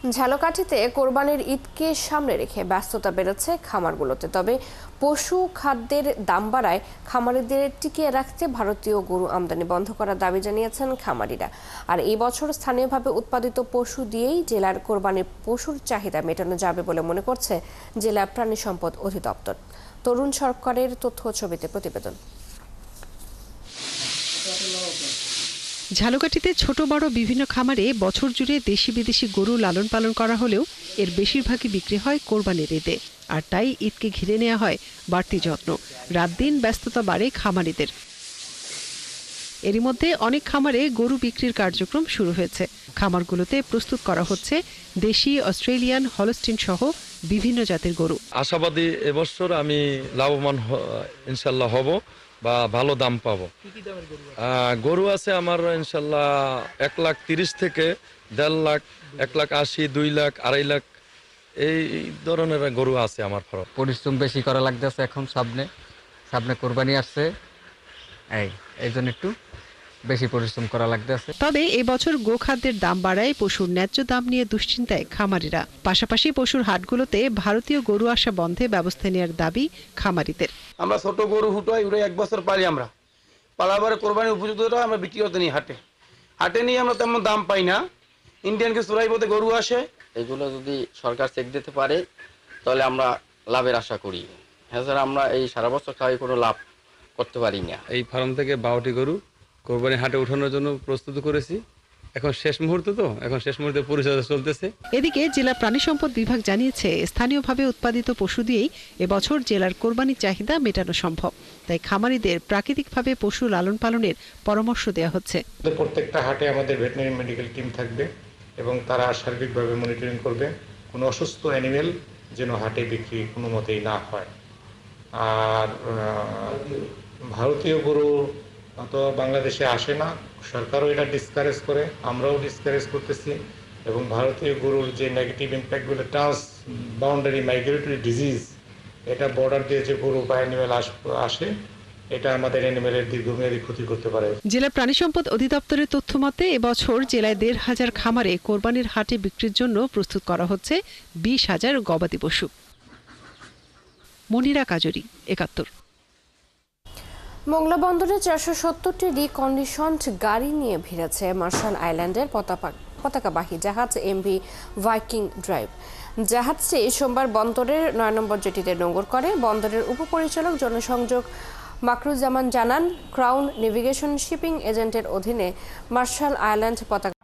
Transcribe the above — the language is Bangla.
ঝালকাঠিতে কোরবানির ঈদকে সামনে রেখে ব্যস্ততা বেড়েছে খামারগুলোতে। তবে পশু খাদ্যের দাম বাড়ায় খামারিদের টিকিয়ে রাখতে ভারতীয় গরু আমদানি বন্ধ করার দাবি জানিয়েছেন খামারিরা। আর এই বছর স্থানীয়ভাবে উৎপাদিত পশু দিয়েই জেলার কোরবানির পশুর চাহিদা মেটানো যাবে বলে মনে করছে জেলা প্রাণী সম্পদ অধিদপ্তর। তরুণ সরকারের তথ্য ছবিতে প্রতিবেদন। ঝালকাঠিতে ছোট বড় বিভিন্ন খামারে বছর জুড়ে দেশি বিদেশি গরু লালন পালন করা হলেও এর বেশিরভাগই বিক্রি হয় কোরবানির ঈদে। আর তাই ঈদকে ঘিরে নেওয়া হয় বাড়তি যত্ন। রাত দিন ব্যস্ততা বাড়ে খামারিদের। এরই মধ্যে অনেক খামারে গরু বিক্রির কার্যক্রম শুরু হয়েছে। খামারগুলোতে প্রস্তুত করা হচ্ছে দেশি, অস্ট্রেলিয়ান, হলস্টিন সহ বিভিন্ন জাতের গরু। আশাবাদী এবছর আমি লাভবান ইনশাল্লাহ হব বা ভালো দাম পাবো। গরু আছে আমার ইনশাল্লাহ 1,30,000 থেকে 1.5 লাখ, 1,80,000, 2 লাখ, 2.5 লাখ এই ধরনের গরু আছে আমার ফার্মে। পরিশ্রম বেশি করা লাগতেছে, এখন সামনে কোরবানি আসছে, এই জন্য একটু বেশি পরিশ্রম করা লাগতেছে। তবে এবছর গোখাদ্যের দাম বাড়ায় পশুর ন্যায্য দাম নিয়ে দুশ্চিন্তায় খামারিরা। পাশাপাশি পশুর হাটগুলোতে ভারতীয় গরু আসা বন্ধে ব্যবস্থা নেওয়ার দাবি খামারিদের। আমরা ছোট গরু হুটাই উড়ে 1 বছর পারি, আমরা পালাবারে কোরবানির উপযুক্তটা আমরা বিক্রি করতে নিই হাটে নিয়ে আমরা তেমন দাম পাই না। ইন্ডিয়ানকে চোরাই পথে গরু আসে। এগুলো যদি সরকার চেক দিতে পারে তাহলে আমরা লাভের আশা করি। হ্যাঁ স্যার, আমরা এই সারা বছর খাওয়াই কোনো লাভ করতে পারি না। এই ফার্ম থেকে 12টি গরু কোরবানি হাটে ওঠানোর জন্য প্রস্তুত করেছি। এখন শেষ মুহূর্তে পরিচর্যা চলতেছে। এদিকে জেলা প্রাণী সম্পদ বিভাগ জানিয়েছে স্থানীয়ভাবে উৎপাদিত পশু দিয়েই এবছর জেলার কোরবানির চাহিদা মেটানো সম্ভব। তাই খামারিদের প্রাকৃতিকভাবে পশু লালন পালনের পরামর্শ দেওয়া হচ্ছে। প্রত্যেকটা হাটে আমাদের ভেটেরিনারি মেডিকেল টিম থাকবে এবং তারা সার্বিকভাবে মনিটরিং করবে কোনো অসুস্থ অ্যানিমেল যেন হাটে বিক্রি কোনো মতেই না হয়। আর ভারতীয় গরু তো বাংলাদেশে আসে না, সরকারও এটা ডিসকারেজ করে, আমরাও ডিসকারেজ করতেছি। এবং ভারতীয় গরুর যে নেগেটিভ ইম্প্যাক্টগুলো, ট্রান্স বাউন্ডারি মাইগ্রেটরি ডিজিজ, এটা বর্ডার দিয়ে যে গরু বা অ্যানিমেল আসে, এটা আমাদের অ্যানিমেলের দীর্ঘমেয়াদী ক্ষতি করতে পারে। জেলা প্রাণী সম্পদ অধিদপ্তরের তথ্য মতে এবছর জেলায় 1,500 খামারে কোরবানির হাটে বিক্রির জন্য প্রস্তুত করা হচ্ছে 20,000 গবাদি পশু। মনিরা কাজরি, 71। মোংলা বন্দরে 470টি রিকন্ডিশনড গাড়ি নিয়ে ভিড়েছে মার্শাল আইল্যান্ডের পতাকাবাহী জাহাজ এমভি ভাইকিং ড্রাইভ। জাহাজটি সোমবার বন্দরের 9 নম্বর জেটিতে নোঙর করে। বন্দরের উপপরিচালক জনসংযোগ মাকরুজ্জামান জানান, ক্রাউন নেভিগেশন শিপিং এজেন্টের অধীনে মার্শাল আইল্যান্ড পতাকা